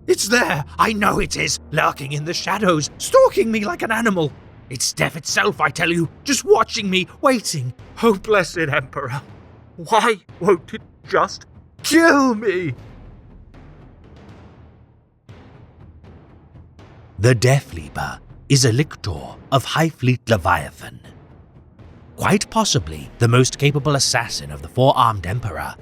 It's there! I know it is! Lurking in the shadows, stalking me like an animal! It's death itself, I tell you, just watching me, waiting. Oh, blessed Emperor! Why won't it just kill me? The Death Leaper is a lictor of Highfleet Leviathan. Quite possibly the most capable assassin of the Four-Armed Emperor.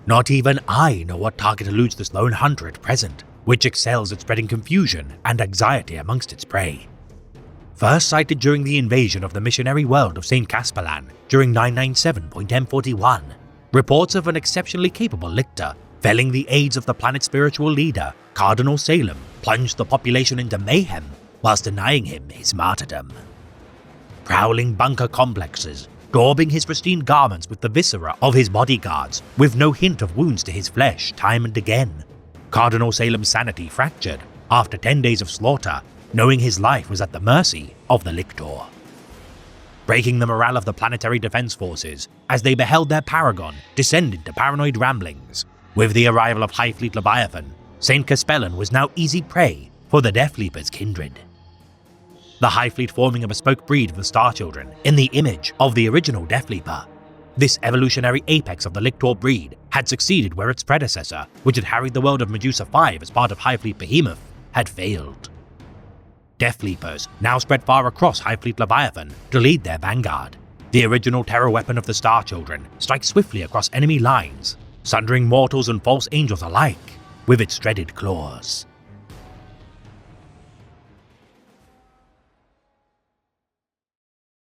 Not even I know what target eludes this lone hunter at present, which excels at spreading confusion and anxiety amongst its prey. First sighted during the invasion of the missionary world of St. Caspalan during 997.M41, reports of an exceptionally capable lictor felling the aides of the planet's spiritual leader, Cardinal Salem, plunged the population into mayhem whilst denying him his martyrdom. Prowling bunker complexes, daubing his pristine garments with the viscera of his bodyguards, with no hint of wounds to his flesh time and again. Cardinal Salem's sanity fractured after 10 days of slaughter, knowing his life was at the mercy of the lictor. Breaking the morale of the planetary defense forces as they beheld their paragon descend into paranoid ramblings. With the arrival of Highfleet Leviathan, St. Caspellan was now easy prey for the Death Leaper's kindred. The Highfleet forming a bespoke breed of the Star Children in the image of the original Death Leaper. This evolutionary apex of the lictor breed had succeeded where its predecessor, which had harried the world of Medusa 5 as part of Highfleet Behemoth, had failed. Death Leapers now spread far across Highfleet Leviathan to lead their vanguard. The original terror weapon of the Star Children strikes swiftly across enemy lines, sundering mortals and false angels alike with its dreaded claws.